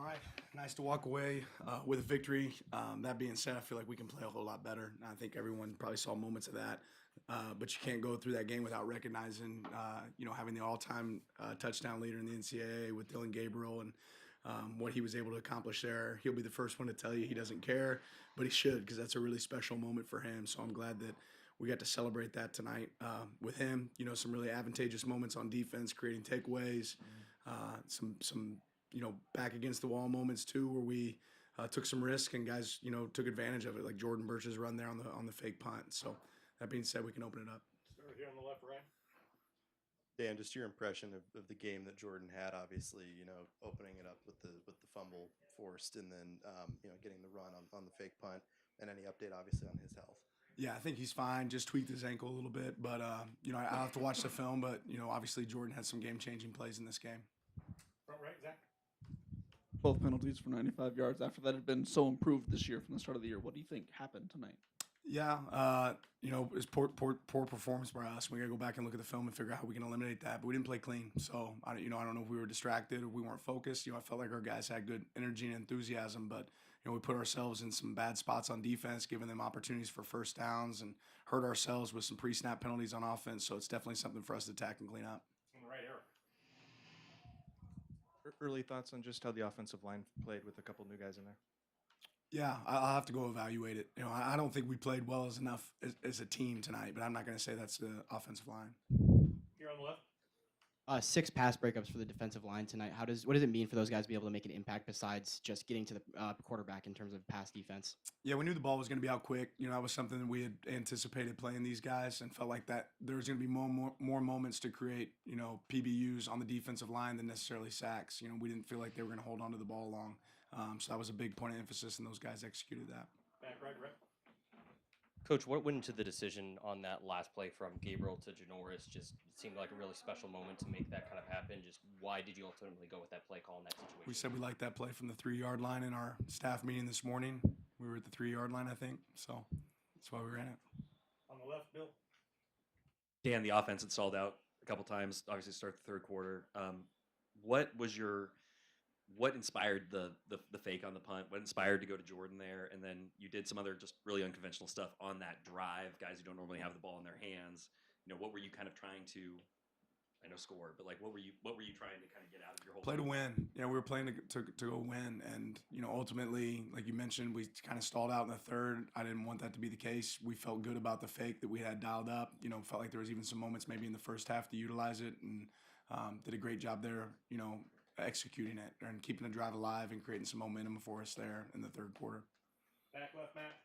All right, nice to walk away with a victory. That being said, I feel like we can play a whole lot better. And I think everyone probably saw moments of that. But you can't go through that game without recognizing, having the all-time touchdown leader in the NCAA with Dylan Gabriel and what he was able to accomplish there. He'll be the first one to tell you he doesn't care, but he should because that's a really special moment for him. So I'm glad that we got to celebrate that tonight with him. Some really advantageous moments on defense, creating takeaways, some back against the wall moments too, where we took some risk and guys, took advantage of it, like Jordan Burch's run there on the fake punt. So that being said, we can open it up. Start here on the left, right. Dan, just your impression of the game that Jordan had. Obviously, opening it up with the fumble forced, and then getting the run on the fake punt, and any update obviously on his health. Yeah, I think he's fine. Just tweaked his ankle a little bit, but I'll have to watch the film. But obviously Jordan had some game-changing plays in this game. Front right, Zach. Both penalties for 95 yards after that had been so improved this year from the start of the year. What do you think happened tonight? Yeah, it's poor performance by us. We got to go back and look at the film and figure out how we can eliminate that. But we didn't play clean, so I don't know if we were distracted or we weren't focused. I felt like our guys had good energy and enthusiasm, but we put ourselves in some bad spots on defense, giving them opportunities for first downs, and hurt ourselves with some pre-snap penalties on offense. So it's definitely something for us to attack and clean up. On the right, Eric. Early thoughts on just how the offensive line played with a couple new guys in there? Yeah, I'll have to go evaluate it. I don't think we played well enough as a team tonight, but I'm not going to say that's the offensive line. Here on the left. 6 pass breakups for the defensive line tonight. What does it mean for those guys to be able to make an impact besides just getting to the quarterback in terms of pass defense? Yeah, we knew the ball was going to be out quick. That was something that we had anticipated playing these guys and felt like that there was going to be more moments to create, PBUs on the defensive line than necessarily sacks. We didn't feel like they were going to hold on to the ball long. So that was a big point of emphasis, and those guys executed that. Back right, right. Coach, what went into the decision on that last play from Gabriel to Janoris? Just it seemed like a really special moment to make that kind of happen. Just why did you ultimately go with that play call in that situation? We said we liked that play from the 3-yard line in our staff meeting this morning. We were at the 3-yard line, I think. So that's why we ran it. On the left, Bill. Dan, the offense had stalled out a couple times, obviously start the third quarter. What inspired the fake on the punt? What inspired to go to Jordan there? And then you did some other just really unconventional stuff on that drive, guys who don't normally have the ball in their hands. What were you kind of trying to, I know score, but like what were you trying to kind of get out of your whole play to win? We were playing to go win, and ultimately, like you mentioned, we kind of stalled out in the third. I didn't want that to be the case. We felt good about the fake that we had dialed up. Felt like there was even some moments maybe in the first half to utilize it, and did a great job there. Executing it and keeping the drive alive and creating some momentum for us there in the third quarter. Back left, Matt.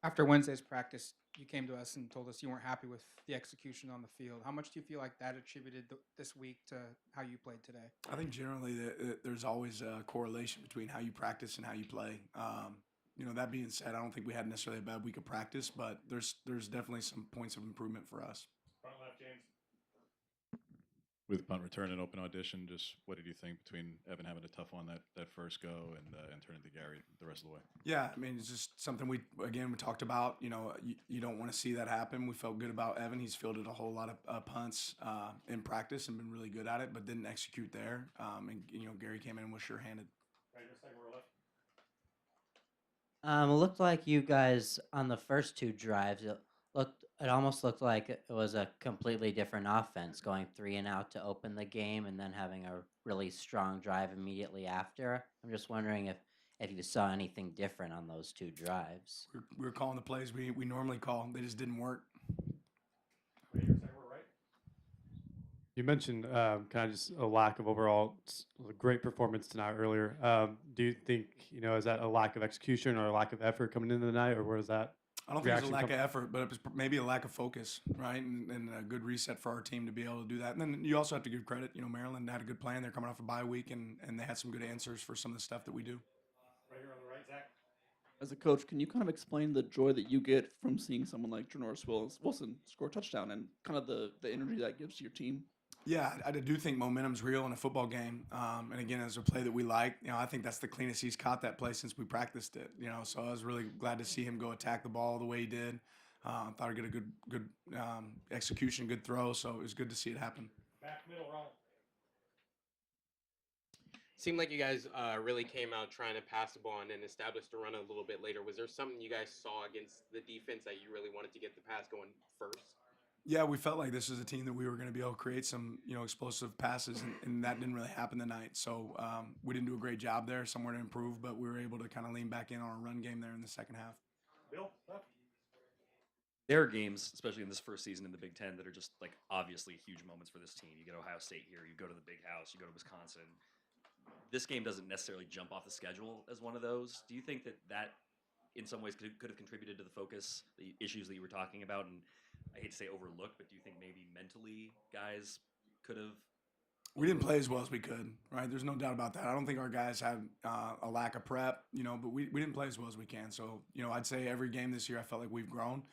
After Wednesday's practice, you came to us and told us you weren't happy with the execution on the field. How much do you feel like that attributed this week to how you played today? I think generally there's always a correlation between how you practice and how you play. That being said, I don't think we had necessarily a bad week of practice, but there's definitely some points of improvement for us. Front left, James. With punt return and open audition, just what did you think between Evan having a tough one that first go and turning to Gary the rest of the way? Yeah, it's just something we talked about. You don't want to see that happen. We felt good about Evan. He's fielded a whole lot of punts in practice and been really good at it, but didn't execute there. And Gary came in and was sure-handed. Right here, second row left. It looked like you guys on the first 2 drives. It almost looked like it was a completely different offense, going 3 and out to open the game, and then having a really strong drive immediately after. I'm just wondering if you saw anything different on those 2 drives. We were calling the plays we normally call. They just didn't work. Right here, second row right. You mentioned kind of just a lack of overall great performance tonight earlier. Do you think, is that a lack of execution or a lack of effort coming into the night, or where is that? I don't think it's a lack of effort, but it was maybe a lack of focus, right? And a good reset for our team to be able to do that. And then you also have to give credit. Maryland had a good plan. They're coming off a bye week, and they had some good answers for some of the stuff that we do. Right here on the right, Zach. As a coach, can you kind of explain the joy that you get from seeing someone like Janoris Wilson score a touchdown and kind of the energy that gives to your team? Yeah, I do think momentum's real in a football game. And again, as a play that we like, I think that's the cleanest he's caught that play since we practiced it. So I was really glad to see him go attack the ball the way he did. Thought he'd get a good execution, good throw. So it was good to see it happen. Back middle, Ronald. Seemed like you guys really came out trying to pass the ball and then established the run a little bit later. Was there something you guys saw against the defense that you really wanted to get the pass going first? Yeah, we felt like this was a team that we were going to be able to create some, explosive passes, and that didn't really happen tonight. So we didn't do a great job there. Somewhere to improve, but we were able to kind of lean back in on a run game there in the second half. Bill, left. There are games, especially in this first season in the Big Ten, that are just like obviously huge moments for this team. You get Ohio State here, you go to the Big House, you go to Wisconsin. This game doesn't necessarily jump off the schedule as one of those. Do you think that in some ways could have contributed to the focus, the issues that you were talking about? And I hate to say overlooked, but do you think maybe mentally guys could have? We didn't play as well as we could, right? There's no doubt about that. I don't think our guys had a lack of prep, but we didn't play as well as we can. So, I'd say every game this year I felt like we've grown.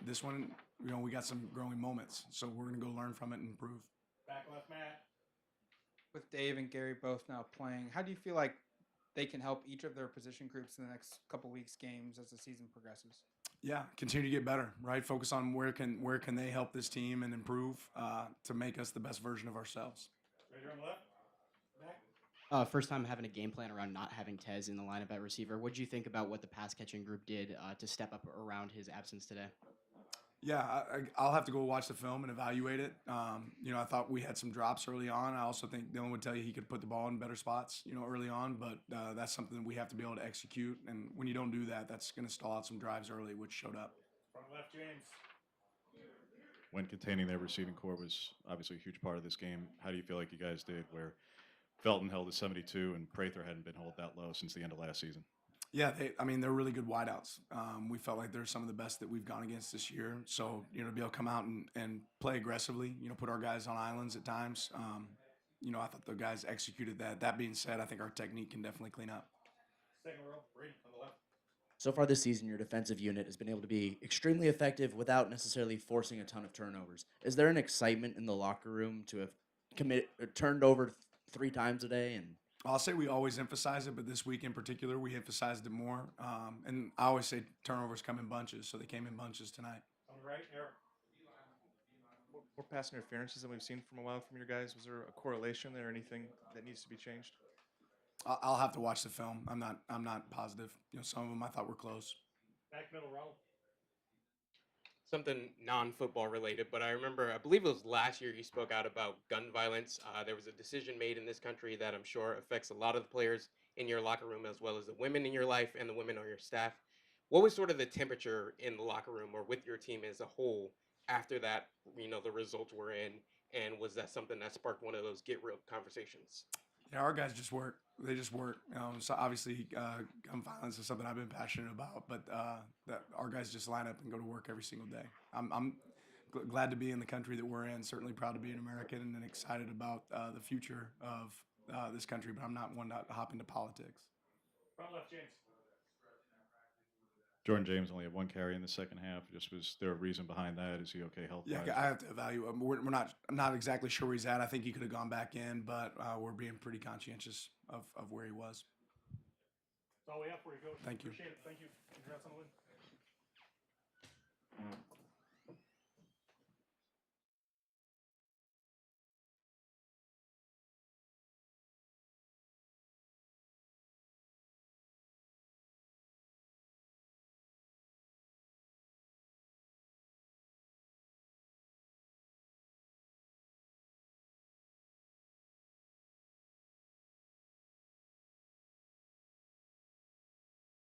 This one, we got some growing moments. So we're going to go learn from it and improve. Back left, Matt. With Dave and Gary both now playing, how do you feel like they can help each of their position groups in the next couple weeks games as the season progresses? Yeah, continue to get better, right? Focus on where can they help this team and improve to make us the best version of ourselves. Right here on the left. Back. First time having a game plan around not having Tez in the lineup at receiver. What did you think about what the pass catching group did to step up around his absence today? Yeah, I'll have to go watch the film and evaluate it. I thought we had some drops early on. I also think Dylan would tell you he could put the ball in better spots, early on. But that's something we have to be able to execute. And when you don't do that, that's going to stall out some drives early, which showed up. Front left, James. When containing their receiving core was obviously a huge part of this game. How do you feel like you guys did where Felton held at 72 and Prather hadn't been held that low since the end of last season? Yeah, they're really good wideouts. We felt like they're some of the best that we've gone against this year. So, to be able to come out and play aggressively, put our guys on islands at times. I thought the guys executed that. That being said, I think our technique can definitely clean up. Second row, Brady on the left. So far this season, your defensive unit has been able to be extremely effective without necessarily forcing a ton of turnovers. Is there an excitement in the locker room to have turned over 3 times a day? And I'll say we always emphasize it, but this week in particular, we emphasized it more. And I always say turnovers come in bunches, so they came in bunches tonight. On the right, Eric. More pass interferences than we've seen from a while from your guys. Was there a correlation there, or anything that needs to be changed? I'll have to watch the film. I'm not positive. Some of them I thought were close. Back middle row. Something non-football related, but I believe it was last year you spoke out about gun violence. There was a decision made in this country that I'm sure affects a lot of the players in your locker room, as well as the women in your life and the women on your staff. What was sort of the temperature in the locker room or with your team as a whole after that, the results were in, and was that something that sparked one of those get real conversations? Yeah, our guys just work. They just work. So obviously, gun violence is something I've been passionate about. But that our guys just line up and go to work every single day. I'm glad to be in the country that we're in. Certainly proud to be an American and excited about the future of this country. But I'm not one to hop into politics. Front left, James. Jordan James only had 1 carry in the second half. Was there a reason behind that? Is he okay health-wise? Yeah, I have to evaluate. I'm not exactly sure where he's at. I think he could have gone back in, but we're being pretty conscientious of where he was. That's all we have for you, Coach. Thank you. Appreciate it. Thank you. Congrats on the win.